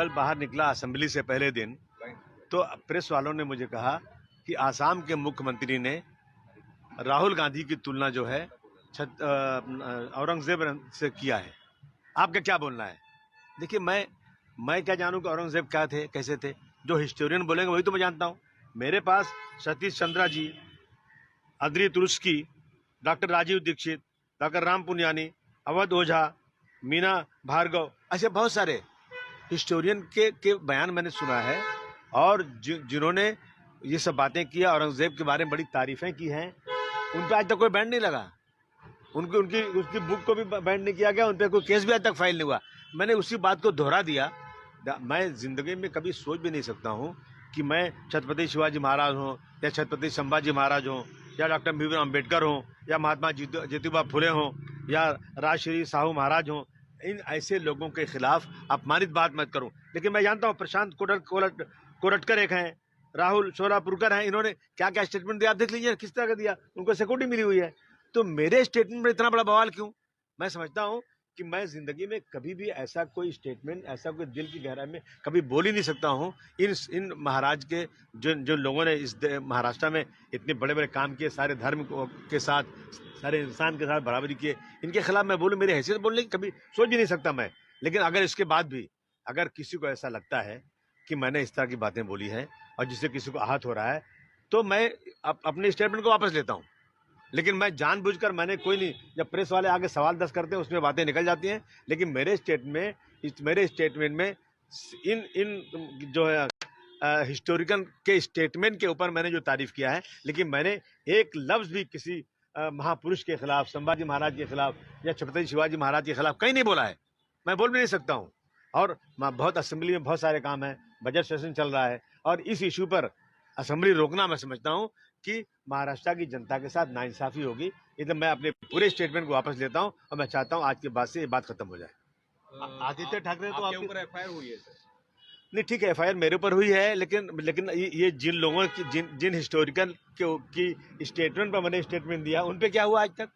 कल बाहर निकला असेंबली से पहले दिन, तो प्रेस वालों ने मुझे कहा कि आसाम के मुख्यमंत्री ने राहुल गांधी की तुलना जो है औरंगजेब से किया है। आपका क्या बोलना है? देखिए, मैं क्या जानूं कि औरंगजेब क्या थे, कैसे थे? जो हिस्टोरियन बोलेंगे वही तो मैं जानता हूं। मेरे पास Satish Chandra ji, Audrey Truschke, doctor Rajiv Dixit, doctor Ram Puniyani, Awadh Ojha, Meena Bhargava, ऐसे बहुत सारे हिस्टोरियन के बयान मैंने सुना है। और जिन्होंने ये सब बातें किया, औरंगजेब के बारे में बड़ी तारीफें की हैं, उन पर आज तक कोई बैन नहीं लगा। उनकी उनकी उसकी बुक को भी बैन नहीं किया गया, उन पर कोई केस भी आज तक फाइल नहीं हुआ। मैंने उसी बात को दोहरा दिया। मैं जिंदगी में कभी सोच भी नहीं सकता हूँ कि मैं छत्रपति शिवाजी महाराज हों, या छत्रपति संभाजी महाराज हों, या डॉक्टर भीमराव अम्बेडकर हों, या महात्मा ज्योतिबा फुले हों, या राजश्री साहू महाराज हों, इन ऐसे लोगों के खिलाफ अपमानित बात मत करूं। लेकिन मैं जानता हूं प्रशांत कोरटकर एक हैं, राहुल शोलापुरकर हैं, इन्होंने क्या क्या स्टेटमेंट दिया आप देख लीजिए, किस तरह का दिया, उनको सिक्योरिटी मिली हुई है। तो मेरे स्टेटमेंट में इतना बड़ा बवाल क्यों? मैं समझता हूं कि मैं जिंदगी में कभी भी ऐसा कोई स्टेटमेंट, ऐसा कोई दिल की गहराई में कभी बोल ही नहीं सकता हूं। इन महाराज के जो लोगों ने इस महाराष्ट्र में इतने बड़े बड़े काम किए, सारे धर्म के साथ, सारे इंसान के साथ बराबरी किए, इनके खिलाफ मैं बोलूं, मेरी हैसियत बोलने की कभी सोच भी नहीं सकता मैं। लेकिन अगर इसके बाद भी अगर किसी को ऐसा लगता है कि मैंने इस तरह की बातें बोली हैं और जिससे किसी को आहत हो रहा है, तो मैं अपने स्टेटमेंट को वापस लेता हूं। लेकिन मैं जानबूझकर, मैंने कोई नहीं, जब प्रेस वाले आगे सवाल 10 करते हैं उसमें बातें निकल जाती हैं। लेकिन मेरे स्टेटमेंट में इन जो है हिस्टोरिकल के स्टेटमेंट के ऊपर मैंने जो तारीफ किया है, लेकिन मैंने एक लफ्ज भी किसी महापुरुष के खिलाफ, संभाजी महाराज के खिलाफ या छत्रपति शिवाजी महाराज के खिलाफ कहीं नहीं बोला है। मैं बोल भी नहीं सकता हूँ। और बहुत असेंबली में बहुत सारे काम है, बजट सेशन चल रहा है, और इस इशू पर असेंबली रोकना मैं समझता हूँ कि महाराष्ट्र की जनता के साथ नाइंसाफी होगी। इसलिए मैं अपने पूरे स्टेटमेंट को वापस लेता हूं और मैं चाहता हूं आज के बाद से ये बात खत्म हो जाए। आदित्य ठाकरे को आपके ऊपर एफआईआर हुई है सर? नहीं, ठीक है, एफआईआर मेरे ऊपर हुई है, लेकिन ये जिन लोगों की जिन हिस्टोरिकल की स्टेटमेंट पर मैंने स्टेटमेंट दिया, उन पे क्या हुआ आज तक?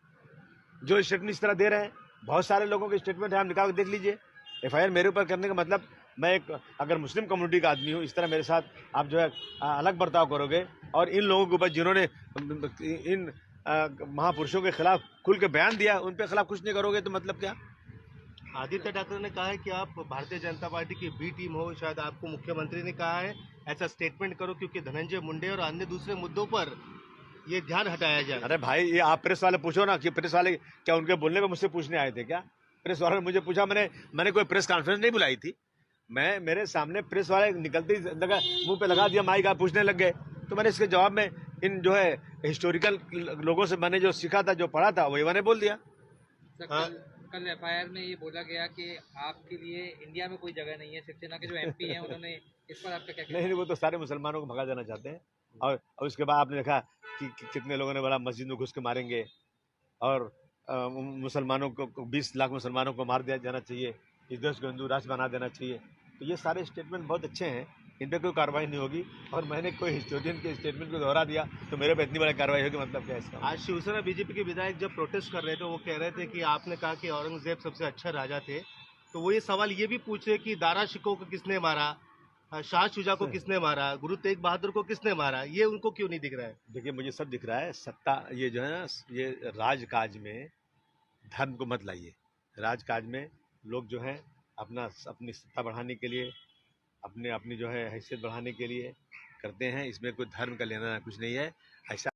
जो स्टेटमेंट इस तरह दे रहे हैं, बहुत सारे लोगों के स्टेटमेंट है, आप निकाल के देख लीजिए। एफआईआर मेरे ऊपर करने का मतलब, मैं एक अगर मुस्लिम कम्युनिटी का आदमी हूँ, इस तरह मेरे साथ आप जो है अलग बर्ताव करोगे, और इन लोगों के ऊपर जिन्होंने इन महापुरुषों के खिलाफ खुल के बयान दिया, उन पे खिलाफ कुछ नहीं करोगे, तो मतलब क्या? आदित्य ठाकरे ने कहा है कि आप भारतीय जनता पार्टी की बी टीम हो, शायद आपको मुख्यमंत्री ने कहा है ऐसा स्टेटमेंट करो क्योंकि धनंजय मुंडे और अन्य दूसरे मुद्दों पर ये ध्यान हटाया जाए। अरे भाई, ये आप प्रेस वाले पूछो ना, कि प्रेस वाले क्या उनके बोलने पे मुझसे पूछने आए थे क्या? प्रेस वाले ने मुझे पूछा, मैंने कोई प्रेस कॉन्फ्रेंस नहीं बुलाई थी। मेरे सामने प्रेस वाले निकलते ही मुंह पे लगा दिया माइक, आप पूछने लग गए। तो मैंने इसके जवाब में इन जो है हिस्टोरिकल लोगों से मैंने जो सीखा था, जो पढ़ा था, वही मैंने बोल दिया। कल एफआईआर में ये बोला गया कि आपके लिए इंडिया में कोई जगह नहीं है। शिवसेना के जो एमपी हैं उन्होंने इस पर आपका क्या कहना है? नहीं, वो तो सारे मुसलमानों को भगा देना चाहते हैं। और उसके बाद आपने देखा कि कितने लोगों ने बोला मस्जिद में घुस के मारेंगे, और मुसलमानों को 20 लाख मुसलमानों को मार दिया जाना चाहिए, इस देश को हिंदू राष्ट्र बना देना चाहिए। तो ये सारे स्टेटमेंट बहुत अच्छे हैं, इन पर कोई कार्रवाई नहीं होगी। और मैंने कोई हिस्टोरियन के स्टेटमेंट को दोहरा दिया तो मेरे पे इतनी बड़ी कार्रवाई होगी, मतलब क्या है इसका? आज शिवसेना बीजेपी के विधायक जब प्रोटेस्ट कर रहे थे, वो कह रहे थे कि आपने कहा कि औरंगजेब सबसे अच्छा राजा थे, तो वो ये सवाल ये भी पूछ रहे कि दारा शिकोह को किसने मारा, शाह शुजा को किसने मारा, गुरु तेग बहादुर को किसने मारा, ये उनको क्यों नहीं दिख रहा है? देखिए, मुझे सब दिख रहा है। सत्ता, ये जो है ना, ये राजकाज में धर्म को मत लाइए। राजकाज में लोग जो है अपनी सत्ता बढ़ाने के लिए, अपनी जो है हैसियत बढ़ाने के लिए करते हैं। इसमें कोई धर्म का लेना कुछ नहीं है। ऐसा